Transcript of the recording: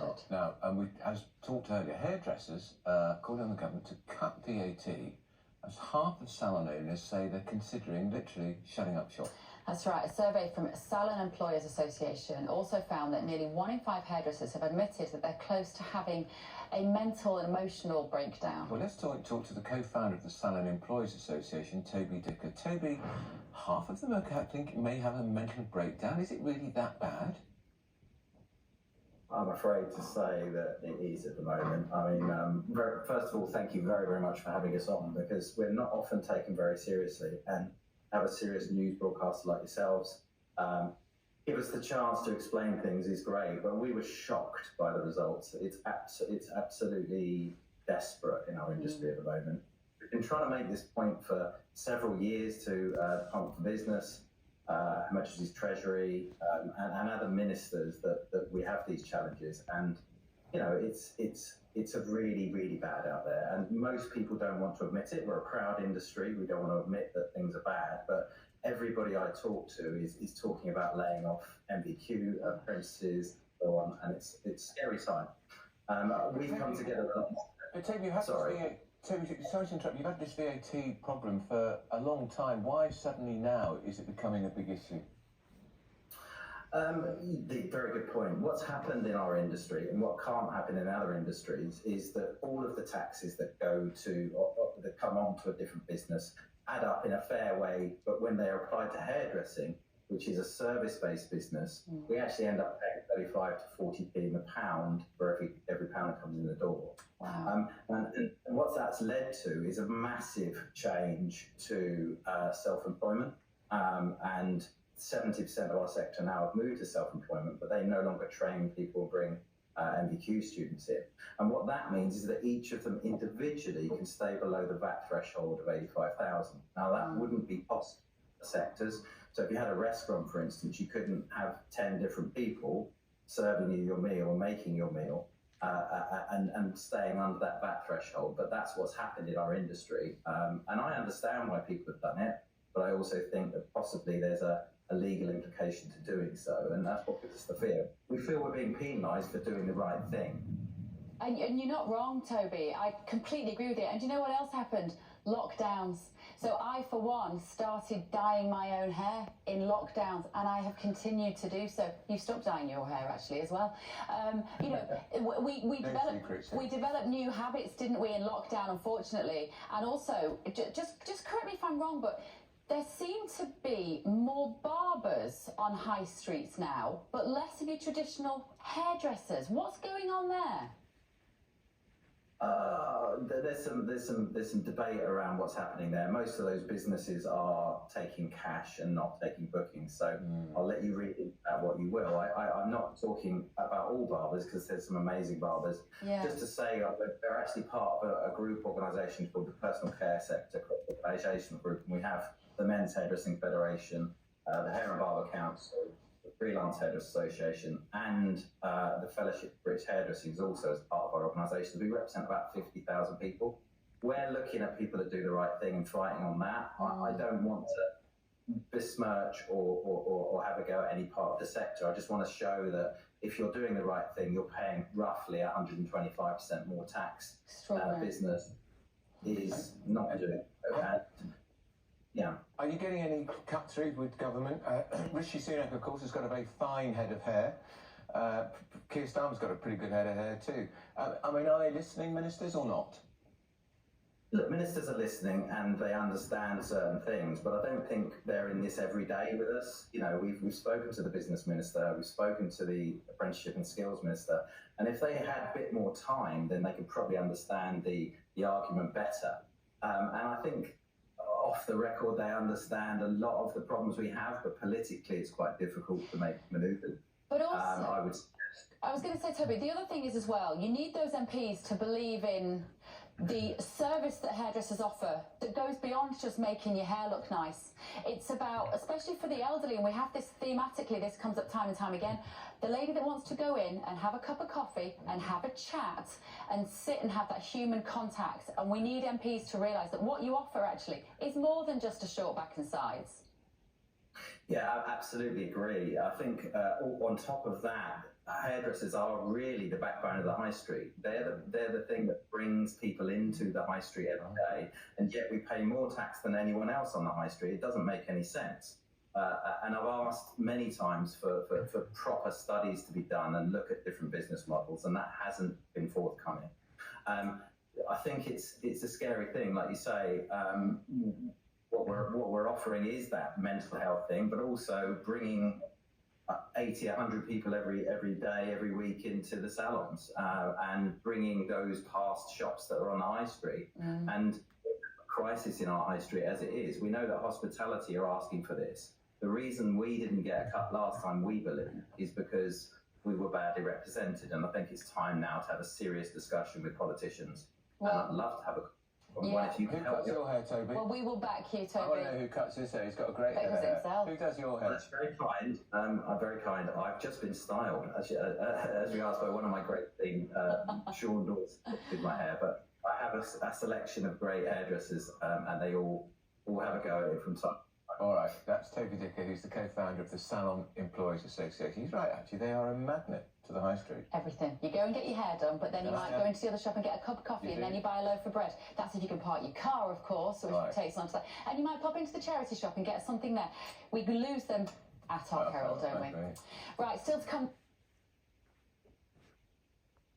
ordered. Now, and we, as talked earlier, hairdressers called on the government to cut VAT, as half of salon owners say they're considering literally shutting up shop. That's right. A survey from Salon Employers Association also found that nearly 1 in 5 hairdressers have admitted that they're close to having a mental and emotional breakdown. Well, let's talk to the co-founder of the Salon Employers Association, Toby Dicker. Toby, half of them I think may have a mental breakdown. Is it really that bad? I'm afraid to say that it is at the moment. I mean, first of all, thank you very, very much for having us on, because we're not often taken very seriously, and have a serious news broadcaster like yourselves give us the chance to explain things is great. But we were shocked by the results. It's absolutely desperate in our industry at the moment. We've been trying to make this point for several years to the Department for Business, Her Majesty's Treasury, and other ministers that we have these challenges. And you know, it's a really, really bad out there, and most people don't want to admit it. We're a proud industry. We don't want to admit that things are bad, but everybody I talk to is talking about laying off MVQ apprentices, so on, and it's a scary sign. We've come together. But Toby, you have sorry to interrupt. You've had this VAT problem for a long time. Why suddenly now is it becoming a big issue? Very good point. What's happened in our industry, and what can't happen in other industries, is that all of the taxes that go to that come onto a different business add up in a fair way, but when they are applied to hairdressing, which is a service-based business, we actually end up paying 35 to 40p in the pound for every pound that comes in the door. Wow. And what that's led to is a massive change to self-employment, and 70% of our sector now have moved to self-employment, but they no longer train people, bring MVQ students in. And what that means is that each of them individually can stay below the VAT threshold of 85,000. Now, that wouldn't be possible for sectors. So if you had a restaurant, for instance, you couldn't have 10 different people serving you your meal or making your meal and staying under that VAT threshold. But that's what's happened in our industry. And I understand why people have done it, but I also think that possibly there's a legal implication to doing so, and that's what gives us the fear. We feel we're being penalised for doing the right thing. And you're not wrong, Toby. I completely agree with you. And do you know what else happened? Lockdowns. So I, for one, started dyeing my own hair in lockdowns, and I have continued to do so. You've stopped dyeing your hair, actually, as well. You know, we developed new habits, didn't we, in lockdown, unfortunately. And also, just correct me if I'm wrong, but there seem to be more barbers on high streets now, but less of your traditional hairdressers. What's going on there? There's some debate around what's happening there. Most of those businesses are taking cash and not taking bookings. So I'll let you read what you will. I'm not talking about all barbers, because there's some amazing barbers. Yeah. Just to say, they're actually part of a group organisation called the Personal Care Sector Organisation Group, and we have the Men's Hairdressing Federation, the Hair and Barber Council, the Freelance Hairdressers Association, and the Fellowship of British Hairdressing is also as part of our organisation. We represent about 50,000 people. We're looking at people that do the right thing and fighting on that. I don't want to besmirch or have a go at any part of the sector. I just want to show that if you're doing the right thing, you're paying roughly 125% more tax. Business is not doing it. Yeah. Are you getting any cut through with government? Rishi Sunak, of course, has got a very fine head of hair. Keir Starmer's got a pretty good head of hair too. I mean, are they listening, ministers, or not? Look, ministers are listening and they understand certain things, but I don't think they're in this every day with us. You know, we've spoken to the business minister, we've spoken to the apprenticeship and skills minister, and if they had a bit more time, then they could probably understand the argument better. And I think off the record, they understand a lot of the problems we have, but politically it's quite difficult to make manoeuvres. But also, I was going to say, Toby, the other thing is as well, you need those MPs to believe in the service that hairdressers offer that goes beyond just making your hair look nice. It's about, especially for the elderly, and we have this thematically, this comes up time and time again, the lady that wants to go in and have a cup of coffee and have a chat and sit and have that human contact. And we need MPs to realise that what you offer actually is more than just a short back and sides. Yeah, I absolutely agree. I think on top of that, hairdressers are really the backbone of the high street. They're the thing that brings people into the high street every day, and yet we pay more tax than anyone else on the high street. It doesn't make any sense. And I've asked many times for proper studies to be done and look at different business models, and that hasn't been forthcoming. I think it's a scary thing, like you say. What we're offering is that mental health thing, but also bringing 80, 100 people every day, every week into the salons, and bringing those past shops that are on the high street. And crisis in our high street as it is, we know that hospitality are asking for this. The reason we didn't get a cut last time, we believe, is because we were badly represented, and I think it's time now to have a serious discussion with politicians. And I'd love to have a one if you can Who help. cuts your hair, Toby? Well, we will back you, Toby. I want to know who cuts his hair. He's got a great head of hair. Himself. Who does your hair? That's very kind. I'm very kind. I've just been styled, as regards by one of my great team, Sean Dawes, did my hair. But I have a selection of great hairdressers, and they all have a go at it from time. All right, that's Toby Dicker, who's the co-founder of the Salon Employees Association. He's right, actually. They are a magnet to the high street. Everything. You go and get your hair done, but then you might go into the other shop and get a cup of coffee, and then you buy a loaf of bread. That's if you can park your car, of course, which takes on to that. And you might pop into the charity shop and get something there. We lose them at our peril, don't we? Right, still to come.